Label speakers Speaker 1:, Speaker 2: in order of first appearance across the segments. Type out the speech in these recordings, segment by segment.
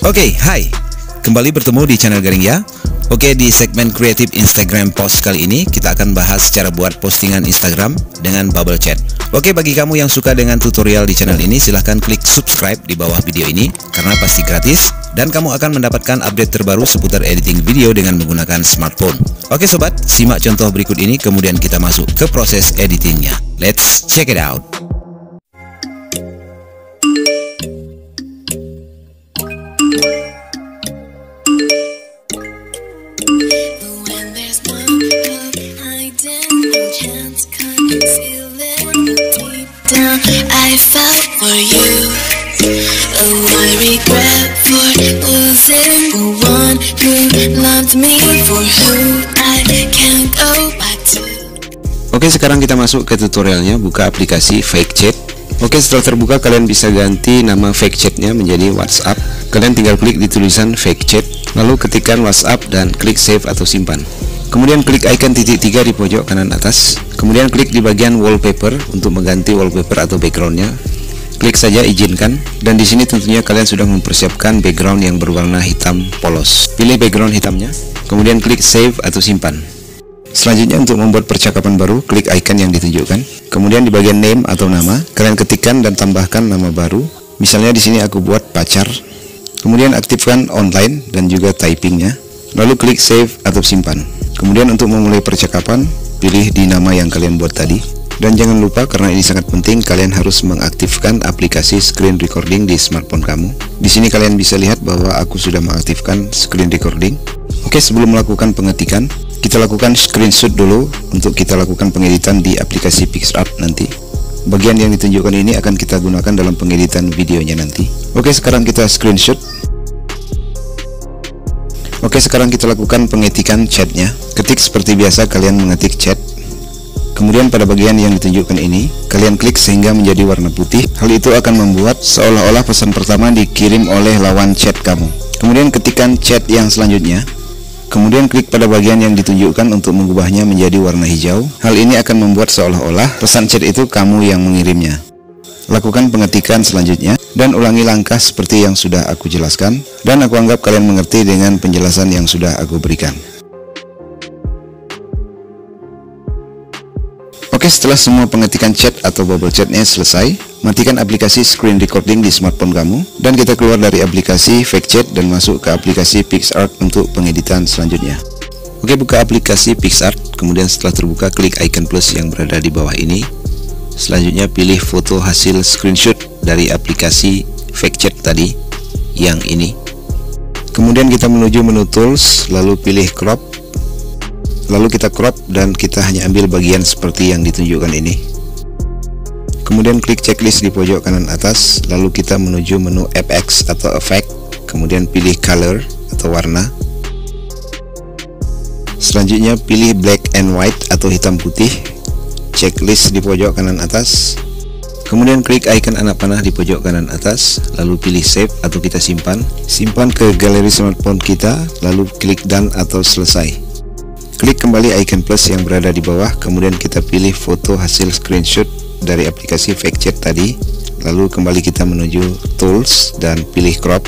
Speaker 1: Oke, hai. Kembali bertemu di channel Garing ya. Oke, di segmen kreatif Instagram post kali ini kita akan bahas cara buat postingan Instagram dengan bubble chat. Oke, bagi kamu yang suka dengan tutorial di channel ini, silahkan klik subscribe di bawah video ini karena pasti gratis dan kamu akan mendapatkan update terbaru seputar editing video dengan menggunakan smartphone. Oke sobat, simak contoh berikut ini kemudian kita masuk ke proses editingnya. Let's check it out.
Speaker 2: I felt for you, I regret for losing the one who loved me, for who I can't go back to.
Speaker 1: Oke, sekarang kita masuk ke tutorialnya. Buka aplikasi Fake Chat. Oke, setelah terbuka kalian bisa ganti nama Fake Chatnya menjadi WhatsApp. Kalian tinggal klik di tulisan Fake Chat, lalu ketikkan WhatsApp dan klik save atau simpan. Kemudian klik icon titik 3 di pojok kanan atas. Kemudian klik di bagian wallpaper untuk mengganti wallpaper atau backgroundnya. Klik saja izinkan, dan di sini tentunya kalian sudah mempersiapkan background yang berwarna hitam polos. Pilih background hitamnya, kemudian klik save atau simpan. Selanjutnya untuk membuat percakapan baru, klik icon yang ditunjukkan. Kemudian di bagian name atau nama, kalian ketikkan dan tambahkan nama baru. Misalnya di sini aku buat pacar. Kemudian aktifkan online dan juga typingnya. Lalu klik save atau simpan. Kemudian untuk memulai percakapan, pilih di nama yang kalian buat tadi. Dan jangan lupa, karena ini sangat penting, kalian harus mengaktifkan aplikasi screen recording di smartphone kamu. Di sini kalian bisa lihat bahwa aku sudah mengaktifkan screen recording. Oke, sebelum melakukan pengetikan, kita lakukan screenshot dulu untuk kita lakukan pengeditan di aplikasi PicsArt nanti. Bagian yang ditunjukkan ini akan kita gunakan dalam pengeditan videonya nanti. Oke, sekarang kita screenshot. Oke, sekarang kita lakukan pengetikan chatnya. Ketik seperti biasa kalian mengetik chat. Kemudian pada bagian yang ditunjukkan ini, kalian klik sehingga menjadi warna putih. Hal itu akan membuat seolah-olah pesan pertama dikirim oleh lawan chat kamu. Kemudian ketikkan chat yang selanjutnya. Kemudian klik pada bagian yang ditunjukkan untuk mengubahnya menjadi warna hijau. Hal ini akan membuat seolah-olah pesan chat itu kamu yang mengirimnya. Lakukan pengetikan selanjutnya dan ulangi langkah seperti yang sudah aku jelaskan, dan aku anggap kalian mengerti dengan penjelasan yang sudah aku berikan. Oke, setelah semua pengetikan chat atau bubble chatnya selesai, matikan aplikasi screen recording di smartphone kamu, dan kita keluar dari aplikasi Fake Chat dan masuk ke aplikasi PicsArt untuk pengeditan selanjutnya. Oke, buka aplikasi PicsArt, kemudian setelah terbuka klik icon plus yang berada di bawah ini. Selanjutnya pilih foto hasil screenshot dari aplikasi Fake Chat tadi, yang ini. Kemudian kita menuju menu tools, lalu pilih crop. Lalu kita crop dan kita hanya ambil bagian seperti yang ditunjukkan ini. Kemudian klik checklist di pojok kanan atas, lalu kita menuju menu FX atau effect. Kemudian pilih color atau warna. Selanjutnya pilih black and white atau hitam putih. Checklist di pojok kanan atas. Kemudian klik icon anak panah di pojok kanan atas, lalu pilih save atau kita simpan. Simpan ke galeri smartphone kita, lalu klik done atau selesai. Klik kembali icon plus yang berada di bawah, kemudian kita pilih foto hasil screenshot dari aplikasi Fake Chat tadi. Lalu kembali kita menuju tools dan pilih crop.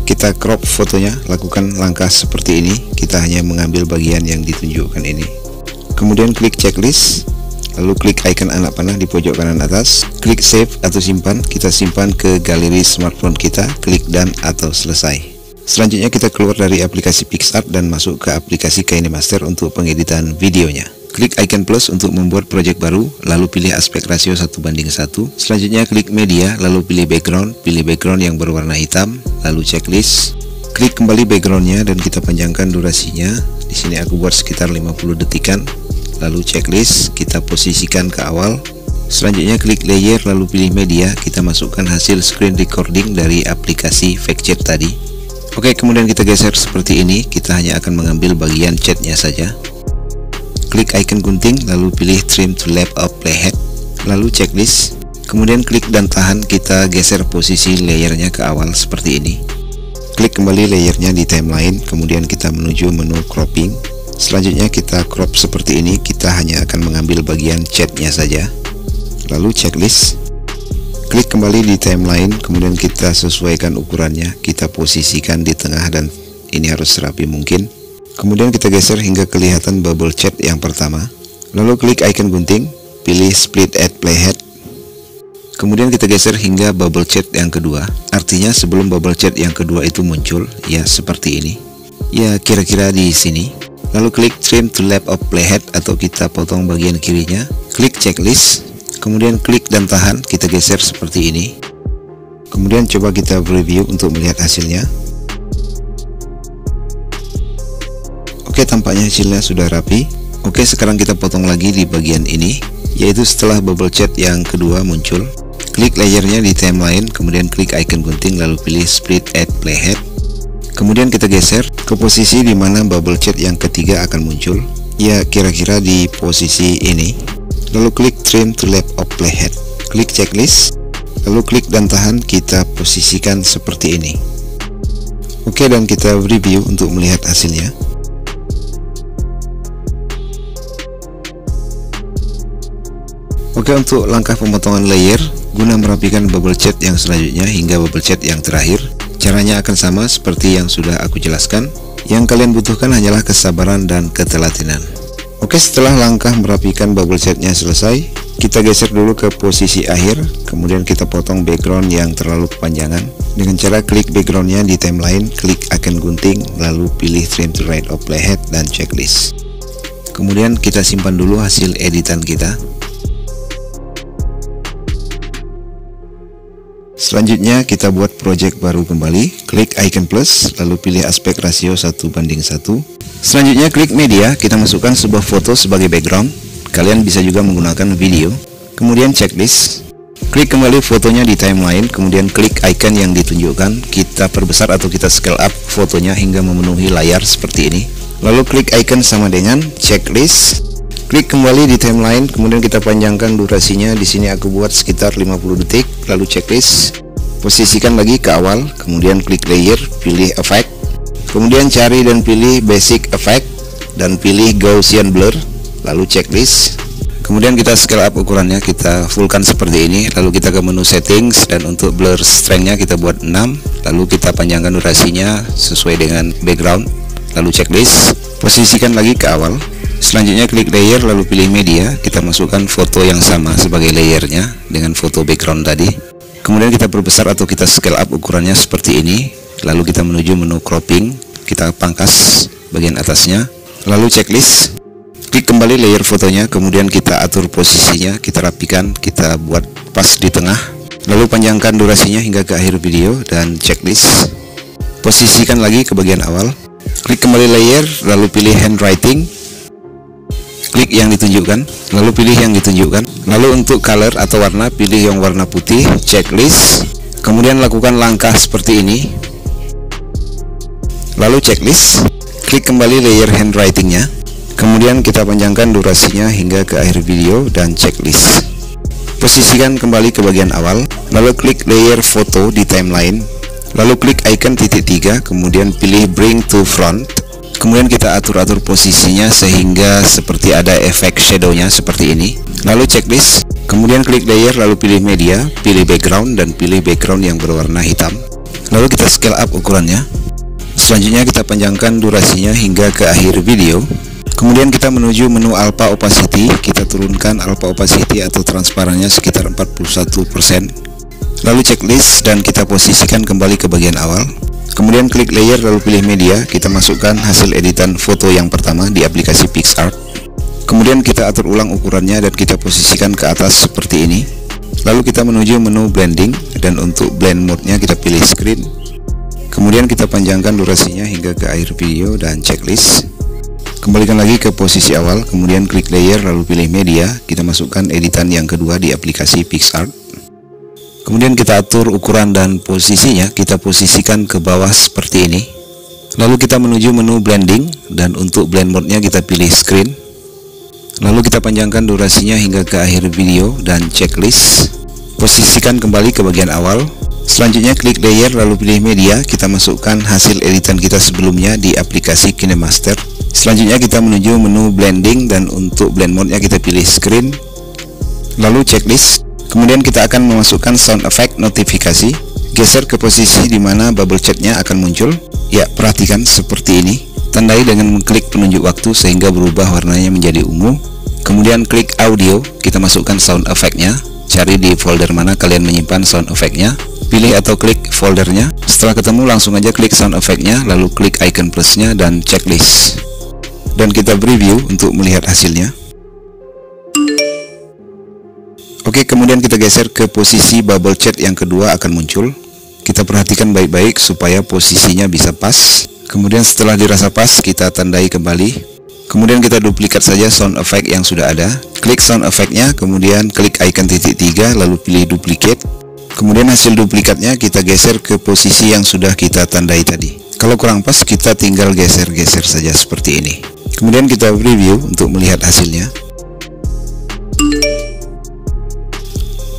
Speaker 1: Kita crop fotonya, lakukan langkah seperti ini. Kita hanya mengambil bagian yang ditunjukkan ini. Kemudian klik checklist, lalu klik icon anak panah di pojok kanan atas, klik save atau simpan. Kita simpan ke galeri smartphone kita, klik done atau selesai. Selanjutnya kita keluar dari aplikasi PicsArt dan masuk ke aplikasi KineMaster untuk pengeditan videonya. Klik icon plus untuk membuat project baru, lalu pilih aspek rasio 1:1. Selanjutnya klik media, lalu pilih background yang berwarna hitam, lalu checklist. Klik kembali backgroundnya dan kita panjangkan durasinya. Di sini aku buat sekitar 50 detikan. Lalu checklist, kita posisikan ke awal. Selanjutnya klik layer, lalu pilih media. Kita masukkan hasil screen recording dari aplikasi Fake Chat tadi. Oke, kemudian kita geser seperti ini. Kita hanya akan mengambil bagian chatnya saja. Klik icon gunting, lalu pilih trim to left of playhead, lalu checklist. Kemudian klik dan tahan, kita geser posisi layernya ke awal seperti ini. Klik kembali layernya di timeline, kemudian kita menuju menu cropping. Selanjutnya kita crop seperti ini. Kita hanya akan mengambil bagian chatnya saja. Lalu checklist. klik kembali di timeline, kemudian kita sesuaikan ukurannya, kita posisikan di tengah dan ini harus serapi mungkin. Kemudian kita geser hingga kelihatan bubble chat yang pertama. Lalu klik icon gunting, pilih split at playhead. Kemudian kita geser hingga bubble chat yang kedua. Artinya sebelum bubble chat yang kedua itu muncul, ya seperti ini. Ya kira-kira di sini. Lalu klik trim to left of playhead atau kita potong bagian kirinya. Klik checklist. Kemudian klik dan tahan, kita geser seperti ini. Kemudian coba kita preview untuk melihat hasilnya. Oke, tampaknya hasilnya sudah rapi. Oke, sekarang kita potong lagi di bagian ini, yaitu setelah bubble chat yang kedua muncul. Klik layernya di timeline, kemudian klik icon gunting, lalu pilih split at playhead. Kemudian kita geser ke posisi di mana bubble chat yang ketiga akan muncul. Ya, kira-kira di posisi ini. Lalu klik trim to left of playhead. Klik checklist, lalu klik dan tahan, kita posisikan seperti ini. Oke, dan kita review untuk melihat hasilnya. Oke, untuk langkah pemotongan layer guna merapikan bubble chat yang selanjutnya hingga bubble chat yang terakhir, caranya akan sama seperti yang sudah aku jelaskan. Yang kalian butuhkan hanyalah kesabaran dan ketelitian. Oke, setelah langkah merapikan bubble chatnya selesai, kita geser dulu ke posisi akhir, kemudian kita potong background yang terlalu kepanjangan dengan cara klik backgroundnya di timeline, klik icon gunting, lalu pilih trim to right of playhead dan checklist. Kemudian kita simpan dulu hasil editan kita. Selanjutnya kita buat project baru kembali, klik icon plus, lalu pilih aspek rasio 1:1. Selanjutnya klik media, kita masukkan sebuah foto sebagai background. Kalian bisa juga menggunakan video. Kemudian checklist, klik kembali fotonya di timeline, kemudian klik icon yang ditunjukkan, kita perbesar atau kita scale up fotonya hingga memenuhi layar seperti ini. Lalu klik icon sama dengan checklist. Klik kembali di timeline, kemudian kita panjangkan durasinya. Di sini aku buat sekitar 50 detik. Lalu checklist, posisikan lagi ke awal, kemudian klik layer, pilih effect, kemudian cari dan pilih basic effect dan pilih Gaussian blur, lalu checklist. Kemudian kita scale up ukurannya, kita fullkan seperti ini. Lalu kita ke menu settings dan untuk blur strength-nya kita buat 6. Lalu kita panjangkan durasinya sesuai dengan background. Lalu checklist, posisikan lagi ke awal. Selanjutnya klik layer, lalu pilih media, kita masukkan foto yang sama sebagai layernya dengan foto background tadi. Kemudian kita perbesar atau kita scale up ukurannya seperti ini. Lalu kita menuju menu cropping, kita pangkas bagian atasnya. Lalu checklist, klik kembali layer fotonya, kemudian kita atur posisinya, kita rapikan, kita buat pas di tengah. Lalu panjangkan durasinya hingga ke akhir video dan checklist. Posisikan lagi ke bagian awal. Klik kembali layer, lalu pilih handwriting. Klik yang ditunjukkan, lalu pilih yang ditunjukkan. Lalu untuk color atau warna, pilih yang warna putih, checklist. Kemudian lakukan langkah seperti ini. Lalu checklist, klik kembali layer handwritingnya. Kemudian kita panjangkan durasinya hingga ke akhir video dan checklist. Posisikan kembali ke bagian awal, lalu klik layer foto di timeline. Lalu klik icon titik 3, kemudian pilih bring to front. Kemudian kita atur-atur posisinya sehingga seperti ada efek shadownya seperti ini. Lalu checklist, kemudian klik layer, lalu pilih media, pilih background dan pilih background yang berwarna hitam. Lalu kita scale up ukurannya. Selanjutnya kita panjangkan durasinya hingga ke akhir video. Kemudian kita menuju menu alpha opacity, kita turunkan alpha opacity atau transparannya sekitar 41%. Lalu checklist dan kita posisikan kembali ke bagian awal. Kemudian klik layer, lalu pilih media, kita masukkan hasil editan foto yang pertama di aplikasi PicsArt. Kemudian kita atur ulang ukurannya dan kita posisikan ke atas seperti ini. Lalu kita menuju menu blending dan untuk blend mode-nya kita pilih screen. Kemudian kita panjangkan durasinya hingga ke akhir video dan checklist. Kembalikan lagi ke posisi awal, kemudian klik layer, lalu pilih media, kita masukkan editan yang kedua di aplikasi PicsArt. Kemudian kita atur ukuran dan posisinya, kita posisikan ke bawah seperti ini. Lalu kita menuju menu blending dan untuk blend mode-nya kita pilih screen. Lalu kita panjangkan durasinya hingga ke akhir video dan checklist. Posisikan kembali ke bagian awal. Selanjutnya klik layer, lalu pilih media, kita masukkan hasil editan kita sebelumnya di aplikasi KineMaster. Selanjutnya kita menuju menu blending dan untuk blend mode-nya kita pilih screen. Lalu checklist. Kemudian kita akan memasukkan sound effect notifikasi. Geser ke posisi di mana bubble chatnya akan muncul. Ya, perhatikan seperti ini. Tandai dengan mengklik penunjuk waktu sehingga berubah warnanya menjadi ungu. Kemudian klik audio, kita masukkan sound effect-nya. Cari di folder mana kalian menyimpan sound effect-nya. Pilih atau klik foldernya. Setelah ketemu langsung aja klik sound effect-nya, lalu klik icon plusnya dan checklist. Dan kita preview untuk melihat hasilnya. Oke, kemudian kita geser ke posisi bubble chat yang kedua akan muncul. Kita perhatikan baik-baik supaya posisinya bisa pas. Kemudian setelah dirasa pas, kita tandai kembali. Kemudian kita duplikat saja sound effect yang sudah ada. Klik sound effect-nya, kemudian klik icon titik 3, lalu pilih duplicate. Kemudian hasil duplikatnya kita geser ke posisi yang sudah kita tandai tadi. Kalau kurang pas, kita tinggal geser-geser saja seperti ini. Kemudian kita preview untuk melihat hasilnya.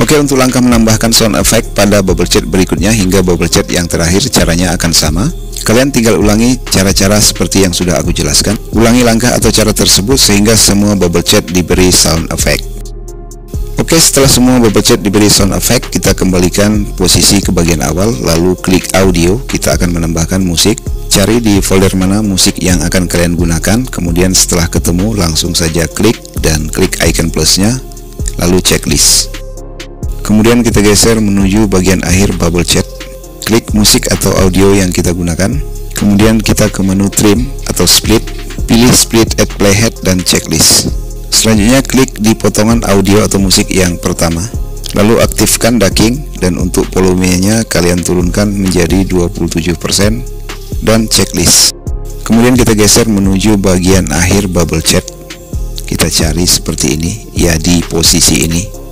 Speaker 1: Oke, untuk langkah menambahkan sound effect pada bubble chat berikutnya hingga bubble chat yang terakhir, caranya akan sama. Kalian tinggal ulangi cara-cara seperti yang sudah aku jelaskan. Ulangi langkah atau cara tersebut sehingga semua bubble chat diberi sound effect. Oke, setelah semua bubble chat diberi sound effect, kita kembalikan posisi ke bagian awal, lalu klik audio. Kita akan menambahkan musik. Cari di folder mana musik yang akan kalian gunakan. Kemudian setelah ketemu langsung saja klik dan klik icon plusnya, lalu checklist. Kemudian kita geser menuju bagian akhir bubble chat. Klik musik atau audio yang kita gunakan. Kemudian kita ke menu trim atau split. Pilih split at playhead dan checklist. Selanjutnya klik di potongan audio atau musik yang pertama. Lalu aktifkan ducking dan untuk volumenya kalian turunkan menjadi 27% dan checklist. Kemudian kita geser menuju bagian akhir bubble chat. Kita cari seperti ini, ya di posisi ini.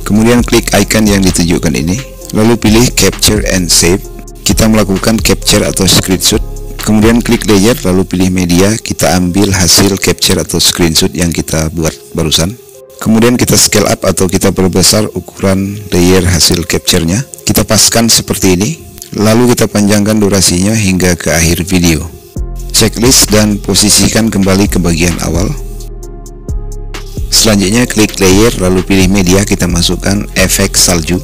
Speaker 1: Kemudian klik icon yang ditunjukkan ini, lalu pilih capture and save. Kita melakukan capture atau screenshot. Kemudian klik layer, lalu pilih media. Kita ambil hasil capture atau screenshot yang kita buat barusan. Kemudian kita scale up atau kita perbesar ukuran layer hasil capture-nya. Kita paskan seperti ini, lalu kita panjangkan durasinya hingga ke akhir video. Checklist dan posisikan kembali ke bagian awal. Selanjutnya klik layer, lalu pilih media. Kita masukkan efek salju.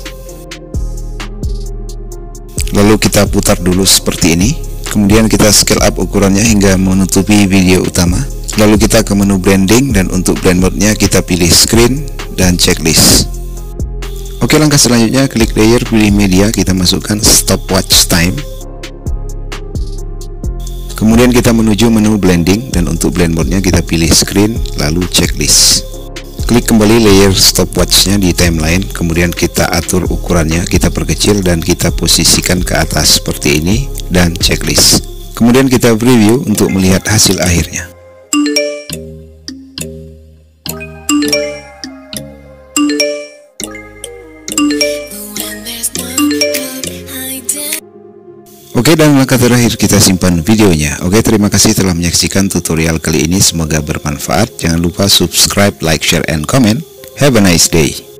Speaker 1: Lalu kita putar dulu seperti ini. Kemudian kita scale up ukurannya hingga menutupi video utama. Lalu kita ke menu branding dan untuk blend mode-nya kita pilih screen dan checklist. Oke, langkah selanjutnya klik layer, pilih media. Kita masukkan stopwatch time. Kemudian kita menuju menu blending dan untuk blend mode-nya kita pilih screen lalu checklist. Klik kembali layer stopwatch-nya di timeline, kemudian kita atur ukurannya, kita perkecil dan kita posisikan ke atas seperti ini dan checklist. Kemudian kita preview untuk melihat hasil akhirnya. Oke, dan langkah terakhir kita simpan videonya. Oke, terima kasih telah menyaksikan tutorial kali ini. Semoga bermanfaat. Jangan lupa subscribe, like, share, and comment. Have a nice day.